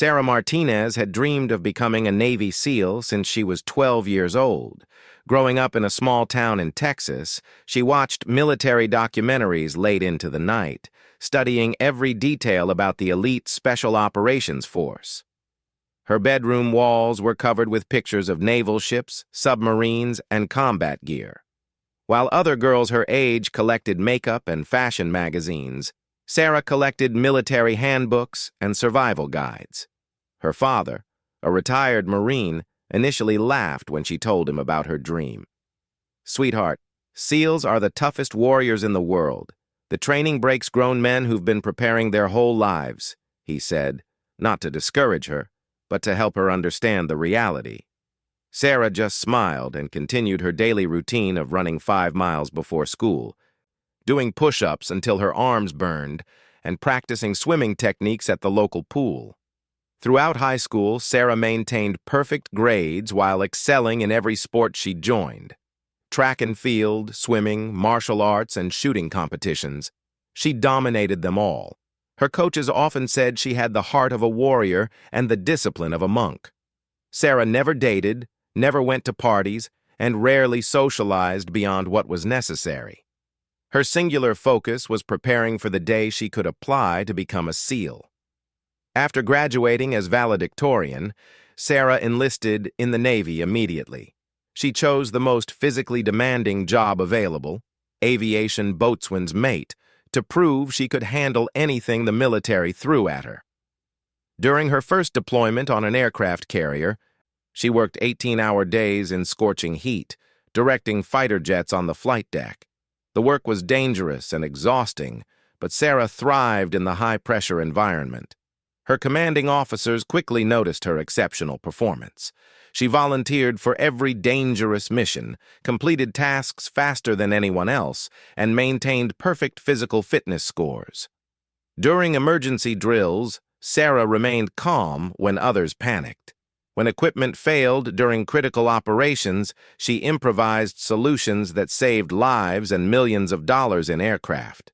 Sarah Martinez had dreamed of becoming a Navy SEAL since she was 12 years old. Growing up in a small town in Texas, she watched military documentaries late into the night, studying every detail about the elite Special Operations Force. Her bedroom walls were covered with pictures of naval ships, submarines, and combat gear. While other girls her age collected makeup and fashion magazines, Sarah collected military handbooks and survival guides. Her father, a retired Marine, initially laughed when she told him about her dream. "Sweetheart, SEALs are the toughest warriors in the world. The training breaks grown men who've been preparing their whole lives," he said, not to discourage her, but to help her understand the reality. Sarah just smiled and continued her daily routine of running 5 miles before school, doing push-ups until her arms burned, and practicing swimming techniques at the local pool. Throughout high school, Sarah maintained perfect grades while excelling in every sport she joined. Track and field, swimming, martial arts, and shooting competitions. She dominated them all. Her coaches often said she had the heart of a warrior and the discipline of a monk. Sarah never dated, never went to parties, and rarely socialized beyond what was necessary. Her singular focus was preparing for the day she could apply to become a SEAL. After graduating as valedictorian, Sarah enlisted in the Navy immediately. She chose the most physically demanding job available, aviation boatswain's mate, to prove she could handle anything the military threw at her. During her first deployment on an aircraft carrier, she worked 18-hour days in scorching heat, directing fighter jets on the flight deck. The work was dangerous and exhausting, but Sarah thrived in the high-pressure environment. Her commanding officers quickly noticed her exceptional performance. She volunteered for every dangerous mission, completed tasks faster than anyone else, and maintained perfect physical fitness scores. During emergency drills, Sarah remained calm when others panicked. When equipment failed during critical operations, she improvised solutions that saved lives and millions of dollars in aircraft.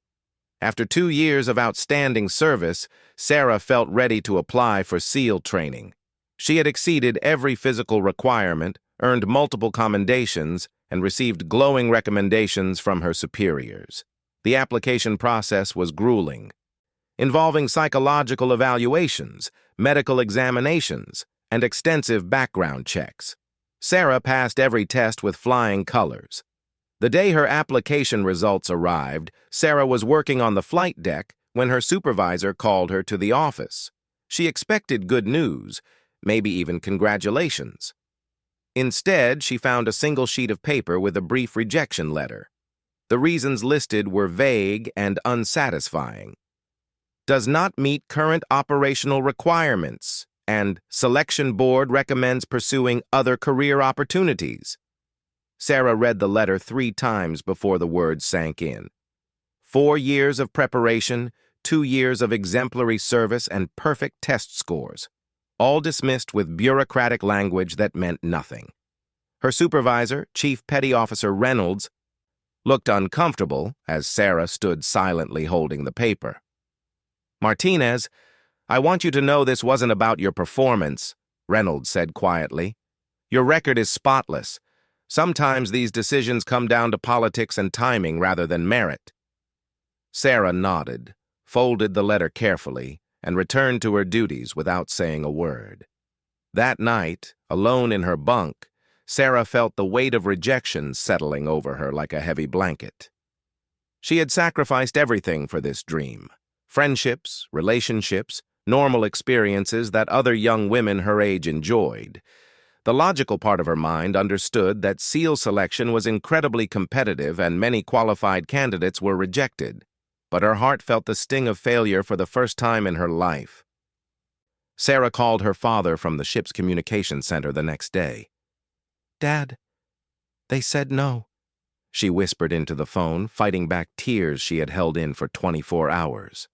After 2 years of outstanding service, Sarah felt ready to apply for SEAL training. She had exceeded every physical requirement, earned multiple commendations, and received glowing recommendations from her superiors. The application process was grueling, involving psychological evaluations, medical examinations, and extensive background checks. Sarah passed every test with flying colors. The day her application results arrived, Sarah was working on the flight deck when her supervisor called her to the office. She expected good news, maybe even congratulations. Instead, she found a single sheet of paper with a brief rejection letter. The reasons listed were vague and unsatisfying. "Does not meet current operational requirements," and "Selection Board recommends pursuing other career opportunities." Sarah read the letter 3 times before the words sank in. 4 years of preparation, 2 years of exemplary service, and perfect test scores, all dismissed with bureaucratic language that meant nothing. Her supervisor, Chief Petty Officer Reynolds, looked uncomfortable as Sarah stood silently holding the paper. "Martinez, I want you to know this wasn't about your performance," Reynolds said quietly. "Your record is spotless. Sometimes these decisions come down to politics and timing rather than merit." Sarah nodded, folded the letter carefully, and returned to her duties without saying a word. That night, alone in her bunk, Sarah felt the weight of rejection settling over her like a heavy blanket. She had sacrificed everything for this dream: friendships, relationships, normal experiences that other young women her age enjoyed. The logical part of her mind understood that SEAL selection was incredibly competitive and many qualified candidates were rejected, but her heart felt the sting of failure for the first time in her life. Sarah called her father from the ship's communication center the next day. "Dad, they said no," she whispered into the phone, fighting back tears she had held in for 24 hours.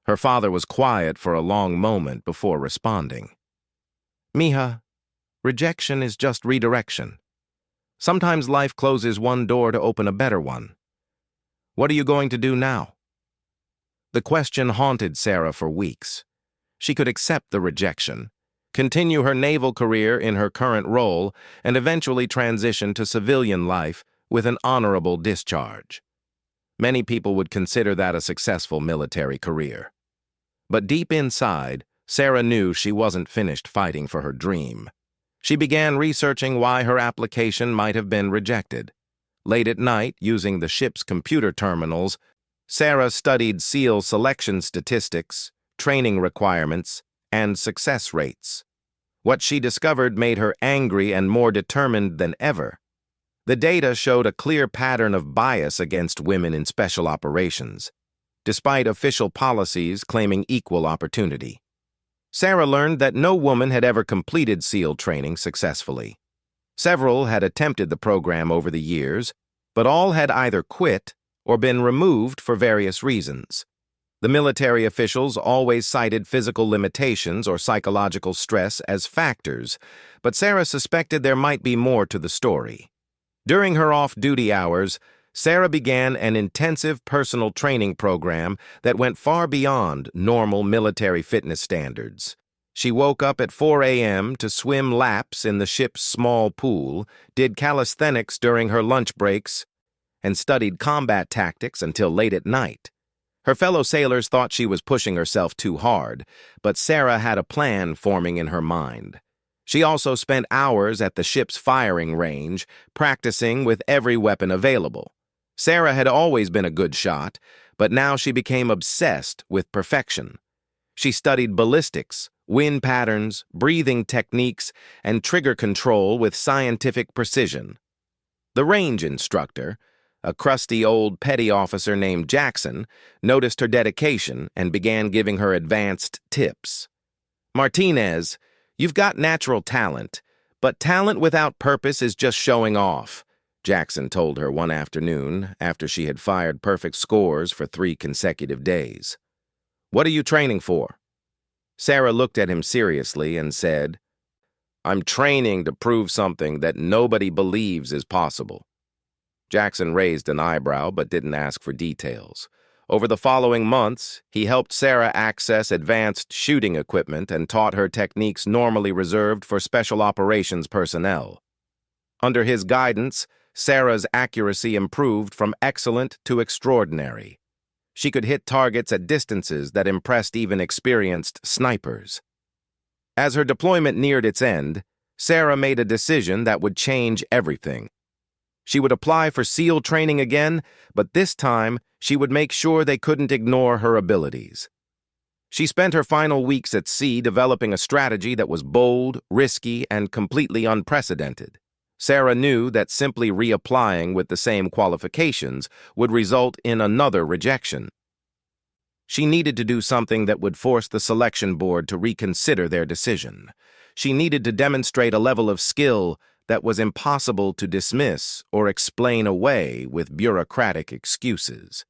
Her father was quiet for a long moment before responding. "Mija, rejection is just redirection. Sometimes life closes one door to open a better one. What are you going to do now?" The question haunted Sarah for weeks. she could accept the rejection, continue her naval career in her current role, and eventually transition to civilian life with an honorable discharge. Many people would consider that a successful military career. But deep inside, Sarah knew she wasn't finished fighting for her dream. She began researching why her application might have been rejected. Late at night, using the ship's computer terminals, Sarah studied SEAL selection statistics, training requirements, and success rates. What she discovered made her angry and more determined than ever. The data showed a clear pattern of bias against women in special operations, despite official policies claiming equal opportunity. Sarah learned that no woman had ever completed SEAL training successfully. Several had attempted the program over the years, but all had either quit or been removed for various reasons. The military officials always cited physical limitations or psychological stress as factors, but Sarah suspected there might be more to the story. During her off-duty hours, Sarah began an intensive personal training program that went far beyond normal military fitness standards. She woke up at 4 a.m. to swim laps in the ship's small pool, did calisthenics during her lunch breaks, and studied combat tactics until late at night. Her fellow sailors thought she was pushing herself too hard, but Sarah had a plan forming in her mind. She also spent hours at the ship's firing range, practicing with every weapon available. Sarah had always been a good shot, but now she became obsessed with perfection. She studied ballistics, wind patterns, breathing techniques, and trigger control with scientific precision. The range instructor, a crusty old petty officer named Jackson, noticed her dedication and began giving her advanced tips. "Martinez, you've got natural talent, but talent without purpose is just showing off," Jackson told her one afternoon after she had fired perfect scores for 3 consecutive days. "What are you training for?" Sarah looked at him seriously and said, "I'm training to prove something that nobody believes is possible." Jackson raised an eyebrow but didn't ask for details. Over the following months, he helped Sarah access advanced shooting equipment and taught her techniques normally reserved for special operations personnel. Under his guidance, Sarah's accuracy improved from excellent to extraordinary. She could hit targets at distances that impressed even experienced snipers. As her deployment neared its end, Sarah made a decision that would change everything. She would apply for SEAL training again, but this time she would make sure they couldn't ignore her abilities. She spent her final weeks at sea developing a strategy that was bold, risky, and completely unprecedented. Sarah knew that simply reapplying with the same qualifications would result in another rejection. She needed to do something that would force the selection board to reconsider their decision. She needed to demonstrate a level of skill that was impossible to dismiss or explain away with bureaucratic excuses.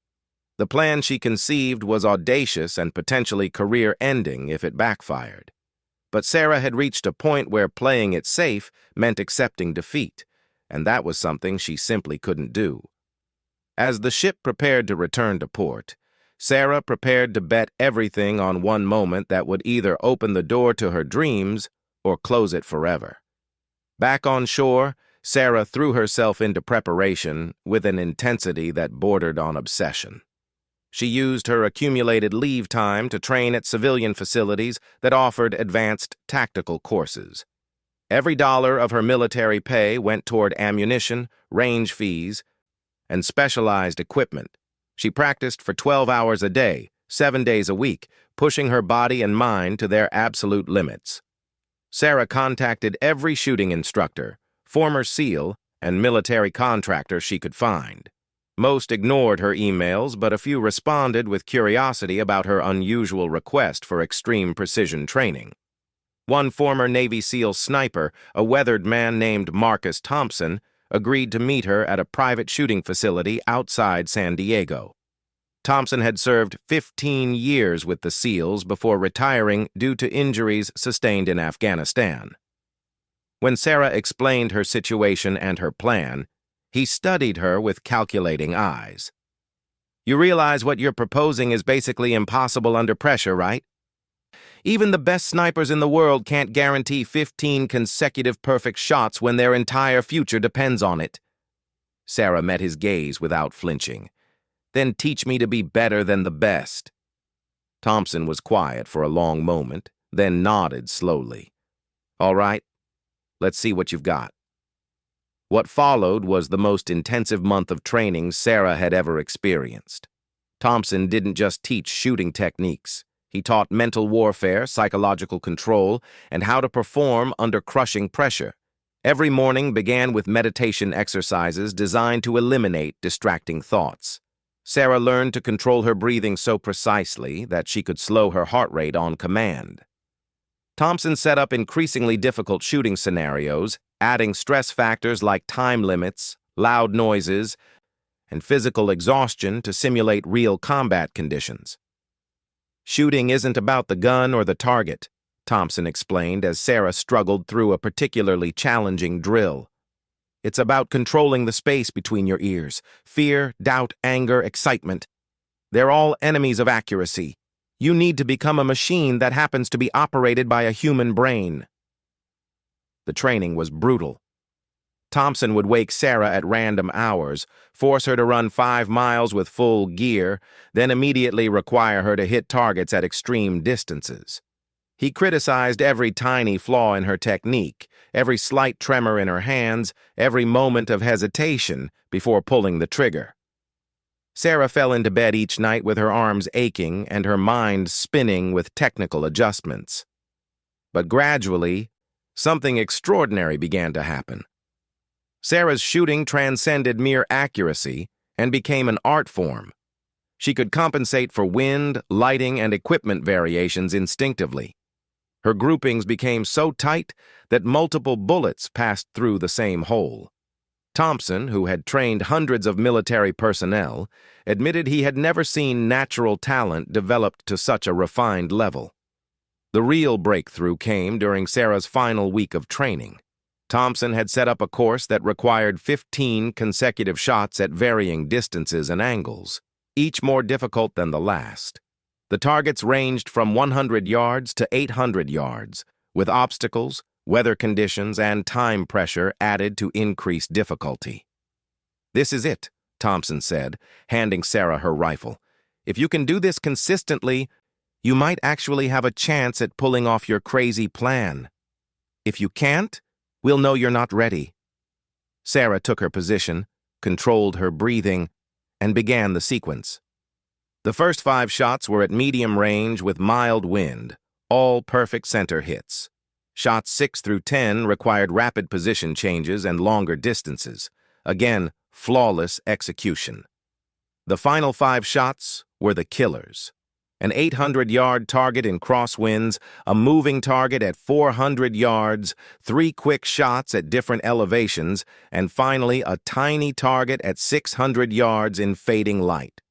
The plan she conceived was audacious and potentially career-ending if it backfired. But Sarah had reached a point where playing it safe meant accepting defeat, and that was something she simply couldn't do. As the ship prepared to return to port, Sarah prepared to bet everything on one moment that would either open the door to her dreams or close it forever. Back on shore, Sarah threw herself into preparation with an intensity that bordered on obsession. She used her accumulated leave time to train at civilian facilities that offered advanced tactical courses. Every dollar of her military pay went toward ammunition, range fees, and specialized equipment. She practiced for 12 hours a day, 7 days a week, pushing her body and mind to their absolute limits. Sarah contacted every shooting instructor, former SEAL, and military contractor she could find. Most ignored her emails, but a few responded with curiosity about her unusual request for extreme precision training. One former Navy SEAL sniper, a weathered man named Marcus Thompson, agreed to meet her at a private shooting facility outside San Diego. Thompson had served 15 years with the SEALs before retiring due to injuries sustained in Afghanistan. When Sarah explained her situation and her plan, he studied her with calculating eyes. "You realize what you're proposing is basically impossible under pressure, right?" Even the best snipers in the world can't guarantee 15 consecutive perfect shots when their entire future depends on it. Sarah met his gaze without flinching. Then teach me to be better than the best. Thompson was quiet for a long moment, then nodded slowly. All right, let's see what you've got. What followed was the most intensive month of training Sarah had ever experienced. Thompson didn't just teach shooting techniques. He taught mental warfare, psychological control, and how to perform under crushing pressure. Every morning began with meditation exercises designed to eliminate distracting thoughts. Sarah learned to control her breathing so precisely that she could slow her heart rate on command. Thompson set up increasingly difficult shooting scenarios, adding stress factors like time limits, loud noises, and physical exhaustion to simulate real combat conditions. Shooting isn't about the gun or the target, Thompson explained as Sarah struggled through a particularly challenging drill. It's about controlling the space between your ears. Fear, doubt, anger, excitement. They're all enemies of accuracy. You need to become a machine that happens to be operated by a human brain. The training was brutal. Thompson would wake Sarah at random hours, force her to run 5 miles with full gear, then immediately require her to hit targets at extreme distances. He criticized every tiny flaw in her technique, every slight tremor in her hands, every moment of hesitation before pulling the trigger. Sarah fell into bed each night with her arms aching and her mind spinning with technical adjustments. But gradually, something extraordinary began to happen. Sarah's shooting transcended mere accuracy and became an art form. She could compensate for wind, lighting, and equipment variations instinctively. Her groupings became so tight that multiple bullets passed through the same hole. Thompson, who had trained hundreds of military personnel, admitted he had never seen natural talent developed to such a refined level. The real breakthrough came during Sarah's final week of training. Thompson had set up a course that required 15 consecutive shots at varying distances and angles, each more difficult than the last. The targets ranged from 100 yards to 800 yards, with obstacles, weather conditions, and time pressure added to increase difficulty. "This is it," Thompson said, handing Sarah her rifle. "If you can do this consistently, you might actually have a chance at pulling off your crazy plan. If you can't, we'll know you're not ready." Sarah took her position, controlled her breathing, and began the sequence. The first 5 shots were at medium range with mild wind, all perfect center hits. Shots 6 through 10 required rapid position changes and longer distances. Again, flawless execution. The final 5 shots were the killers. An 800-yard target in crosswinds, a moving target at 400 yards, 3 quick shots at different elevations, and finally a tiny target at 600 yards in fading light.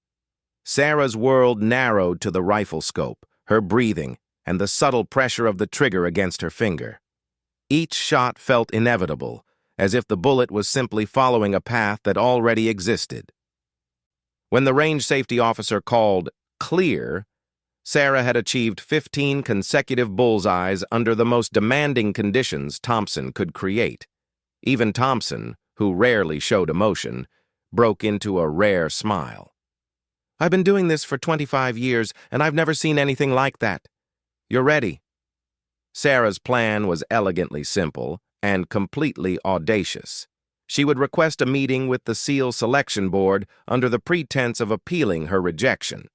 Sarah's world narrowed to the rifle scope, her breathing, and the subtle pressure of the trigger against her finger. Each shot felt inevitable, as if the bullet was simply following a path that already existed. When the range safety officer called "clear," Sarah had achieved 15 consecutive bullseyes under the most demanding conditions Thompson could create. Even Thompson, who rarely showed emotion, broke into a rare smile. "I've been doing this for 25 years, and I've never seen anything like that. You're ready." Sarah's plan was elegantly simple and completely audacious. She would request a meeting with the SEAL Selection Board under the pretense of appealing her rejection.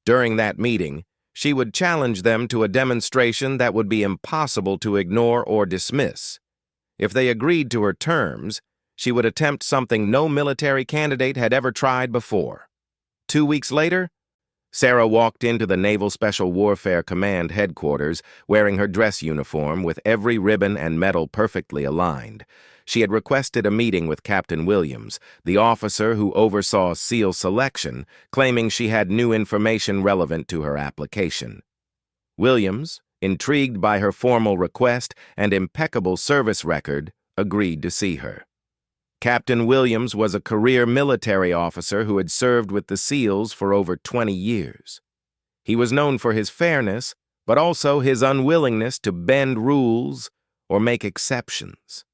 During that meeting, she would challenge them to a demonstration that would be impossible to ignore or dismiss. If they agreed to her terms, she would attempt something no military candidate had ever tried before. 2 weeks later, Sarah walked into the Naval Special Warfare Command headquarters wearing her dress uniform with every ribbon and medal perfectly aligned. She had requested a meeting with Captain Williams, the officer who oversaw SEAL selection, claiming she had new information relevant to her application. Williams, intrigued by her formal request and impeccable service record, agreed to see her. Captain Williams was a career military officer who had served with the SEALs for over 20 years. He was known for his fairness, but also his unwillingness to bend rules or make exceptions.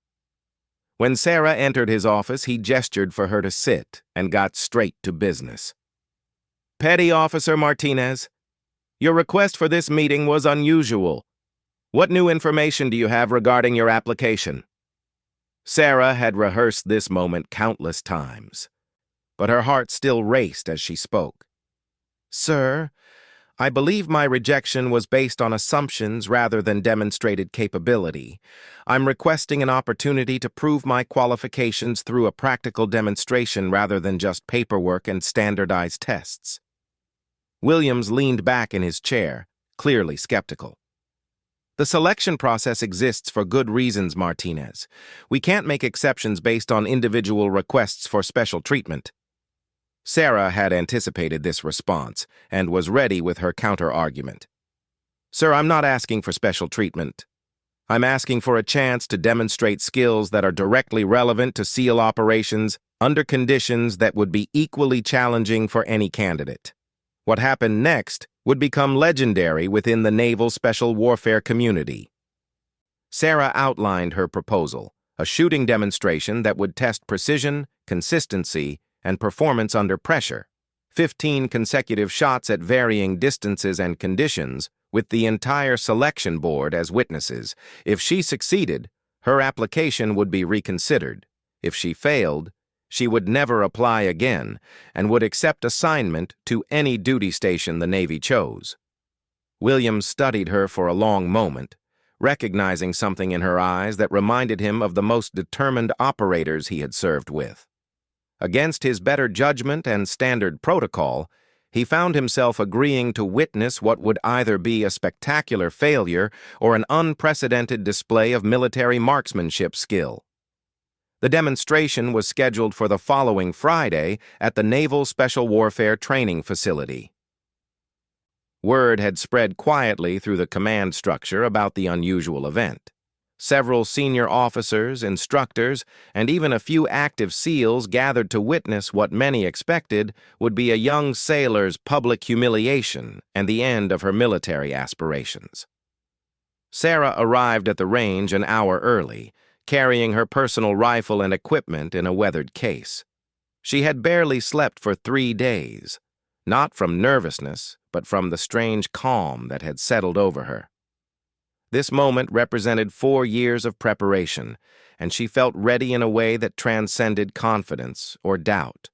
When Sarah entered his office, he gestured for her to sit and got straight to business. "Petty Officer Martinez, your request for this meeting was unusual. What new information do you have regarding your application?" Sarah had rehearsed this moment countless times, but her heart still raced as she spoke. "Sir, I believe my rejection was based on assumptions rather than demonstrated capability. I'm requesting an opportunity to prove my qualifications through a practical demonstration rather than just paperwork and standardized tests." Williams leaned back in his chair, clearly skeptical. "The selection process exists for good reasons, Martinez. We can't make exceptions based on individual requests for special treatment." Sarah had anticipated this response and was ready with her counter-argument. "Sir, I'm not asking for special treatment. I'm asking for a chance to demonstrate skills that are directly relevant to SEAL operations under conditions that would be equally challenging for any candidate. What happened next would become legendary within the naval special warfare community." Sarah outlined her proposal, a shooting demonstration that would test precision, consistency, and performance under pressure. 15 consecutive shots at varying distances and conditions, with the entire selection board as witnesses. If she succeeded, her application would be reconsidered. If she failed, she would never apply again and would accept assignment to any duty station the Navy chose. Williams studied her for a long moment, recognizing something in her eyes that reminded him of the most determined operators he had served with. Against his better judgment and standard protocol, he found himself agreeing to witness what would either be a spectacular failure or an unprecedented display of military marksmanship skill. The demonstration was scheduled for the following Friday at the Naval Special Warfare Training Facility. Word had spread quietly through the command structure about the unusual event. Several senior officers, instructors, and even a few active SEALs gathered to witness what many expected would be a young sailor's public humiliation and the end of her military aspirations. Sarah arrived at the range an hour early, carrying her personal rifle and equipment in a weathered case. She had barely slept for 3 days, not from nervousness, but from the strange calm that had settled over her. This moment represented 4 years of preparation, and she felt ready in a way that transcended confidence or doubt.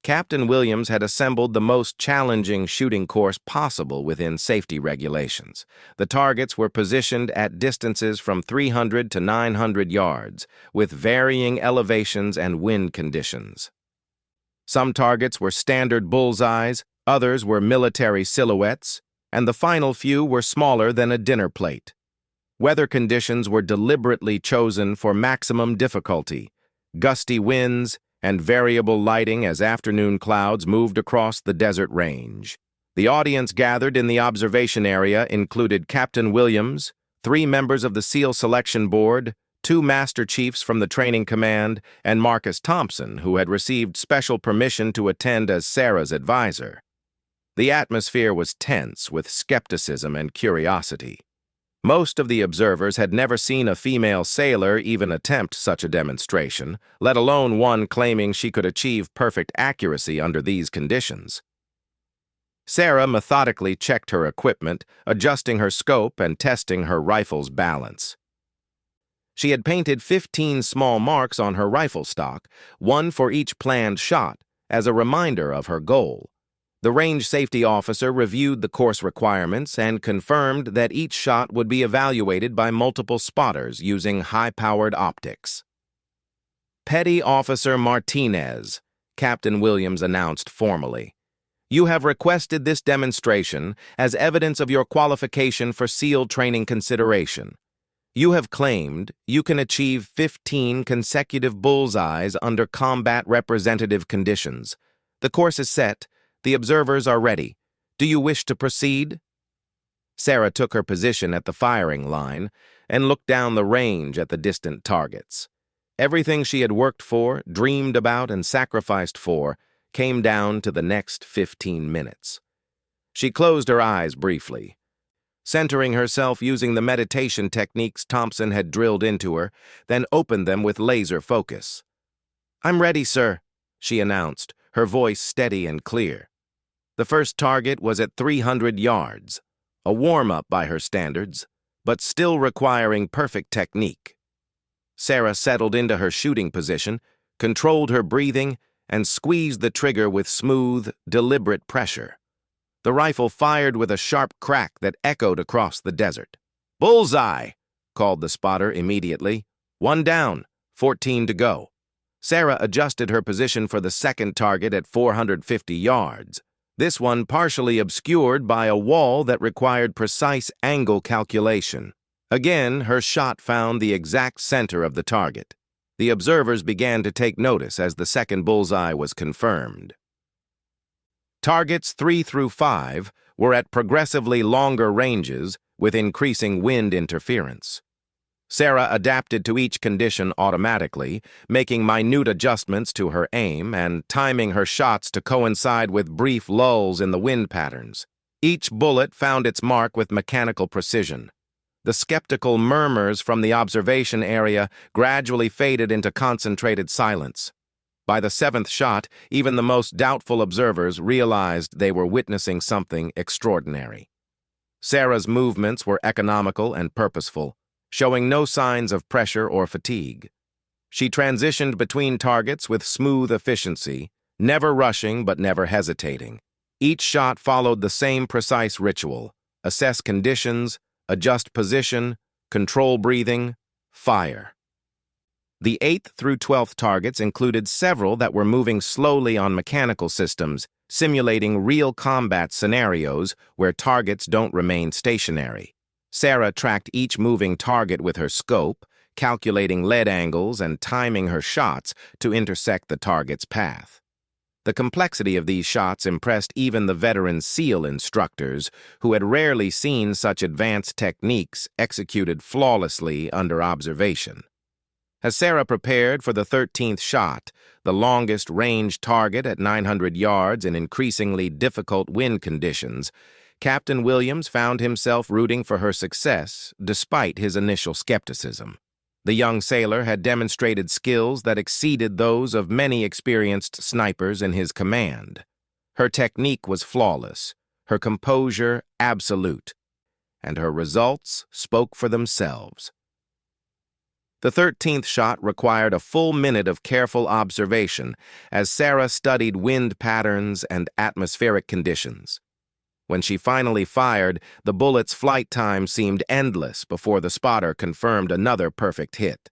Captain Williams had assembled the most challenging shooting course possible within safety regulations. The targets were positioned at distances from 300 to 900 yards, with varying elevations and wind conditions. Some targets were standard bullseyes, others were military silhouettes, and the final few were smaller than a dinner plate. Weather conditions were deliberately chosen for maximum difficulty: gusty winds and variable lighting as afternoon clouds moved across the desert range. The audience gathered in the observation area included Captain Williams, 3 members of the SEAL Selection Board, 2 Master Chiefs from the Training Command, and Marcus Thompson, who had received special permission to attend as Sarah's advisor. The atmosphere was tense with skepticism and curiosity. Most of the observers had never seen a female sailor even attempt such a demonstration, let alone one claiming she could achieve perfect accuracy under these conditions. Sarah methodically checked her equipment, adjusting her scope and testing her rifle's balance. She had painted 15 small marks on her rifle stock, 1 for each planned shot, as a reminder of her goal. The range safety officer reviewed the course requirements and confirmed that each shot would be evaluated by multiple spotters using high-powered optics. "Petty Officer Martinez," Captain Williams announced formally, "you have requested this demonstration as evidence of your qualification for SEAL training consideration. You have claimed you can achieve 15 consecutive bullseyes under combat representative conditions. The course is set. The observers are ready. Do you wish to proceed?" Sarah took her position at the firing line and looked down the range at the distant targets. Everything she had worked for, dreamed about, and sacrificed for came down to the next 15 minutes. She closed her eyes briefly. centering herself using the meditation techniques Thompson had drilled into her, then opened them with laser focus. "I'm ready, sir," she announced, her voice steady and clear. The first target was at 300 yards, a warm-up by her standards, but still requiring perfect technique. Sarah settled into her shooting position, controlled her breathing, and squeezed the trigger with smooth, deliberate pressure. The rifle fired with a sharp crack that echoed across the desert. "Bullseye!" called the spotter immediately. "One down, 14 to go." Sarah adjusted her position for the second target at 450 yards. This one partially obscured by a wall that required precise angle calculation. Again, her shot found the exact center of the target. The observers began to take notice as the second bullseye was confirmed. Targets 3 through 5 were at progressively longer ranges with increasing wind interference. Sarah adapted to each condition automatically, making minute adjustments to her aim and timing her shots to coincide with brief lulls in the wind patterns. Each bullet found its mark with mechanical precision. The skeptical murmurs from the observation area gradually faded into concentrated silence. By the seventh shot, even the most doubtful observers realized they were witnessing something extraordinary. Sarah's movements were economical and purposeful, showing no signs of pressure or fatigue. She transitioned between targets with smooth efficiency, never rushing but never hesitating. Each shot followed the same precise ritual: assess conditions, adjust position, control breathing, fire. The 8th through 12th targets included several that were moving slowly on mechanical systems, simulating real combat scenarios where targets don't remain stationary. Sarah tracked each moving target with her scope, calculating lead angles and timing her shots to intersect the target's path. The complexity of these shots impressed even the veteran SEAL instructors, who had rarely seen such advanced techniques executed flawlessly under observation. As Sarah prepared for the 13th shot, the longest range target at 900 yards in increasingly difficult wind conditions, Captain Williams found himself rooting for her success despite his initial skepticism. The young sailor had demonstrated skills that exceeded those of many experienced snipers in his command. Her technique was flawless, her composure absolute, and her results spoke for themselves. The 13th shot required a full minute of careful observation as Sarah studied wind patterns and atmospheric conditions. When she finally fired, the bullet's flight time seemed endless before the spotter confirmed another perfect hit.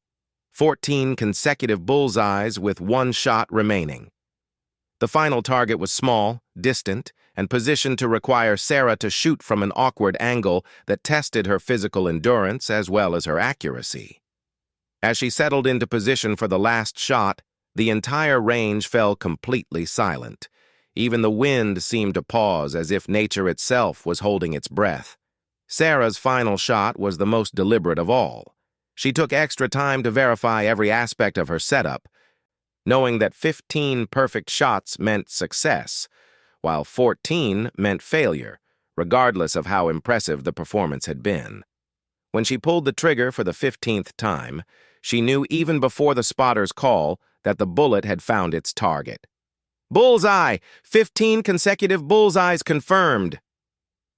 14 consecutive bullseyes with one shot remaining. The final target was small, distant, and positioned to require Sarah to shoot from an awkward angle that tested her physical endurance as well as her accuracy. As she settled into position for the last shot, the entire range fell completely silent. Even the wind seemed to pause as if nature itself was holding its breath. Sarah's final shot was the most deliberate of all. She took extra time to verify every aspect of her setup, knowing that 15 perfect shots meant success, while 14 meant failure, regardless of how impressive the performance had been. When she pulled the trigger for the 15th time, she knew even before the spotter's call that the bullet had found its target. "Bullseye! 15 consecutive bullseyes confirmed!"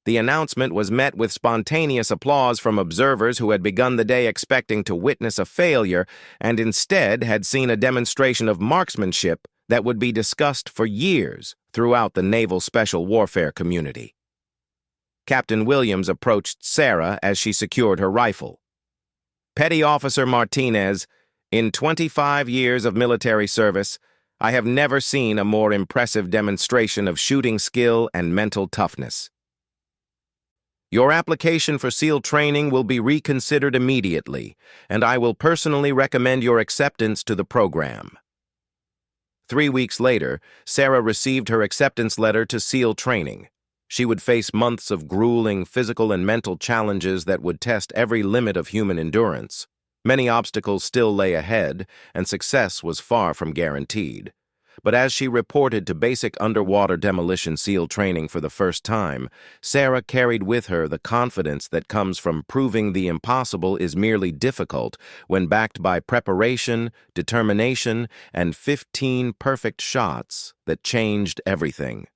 The announcement was met with spontaneous applause from observers who had begun the day expecting to witness a failure and instead had seen a demonstration of marksmanship that would be discussed for years throughout the naval special warfare community. Captain Williams approached Sarah as she secured her rifle. "Petty Officer Martinez, in 25 years of military service, I have never seen a more impressive demonstration of shooting skill and mental toughness. Your application for SEAL training will be reconsidered immediately, and I will personally recommend your acceptance to the program." 3 weeks later, Sarah received her acceptance letter to SEAL training. She would face months of grueling physical and mental challenges that would test every limit of human endurance. Many obstacles still lay ahead, and success was far from guaranteed. But as she reported to basic underwater demolition SEAL training for the first time, Sarah carried with her the confidence that comes from proving the impossible is merely difficult when backed by preparation, determination, and 15 perfect shots that changed everything.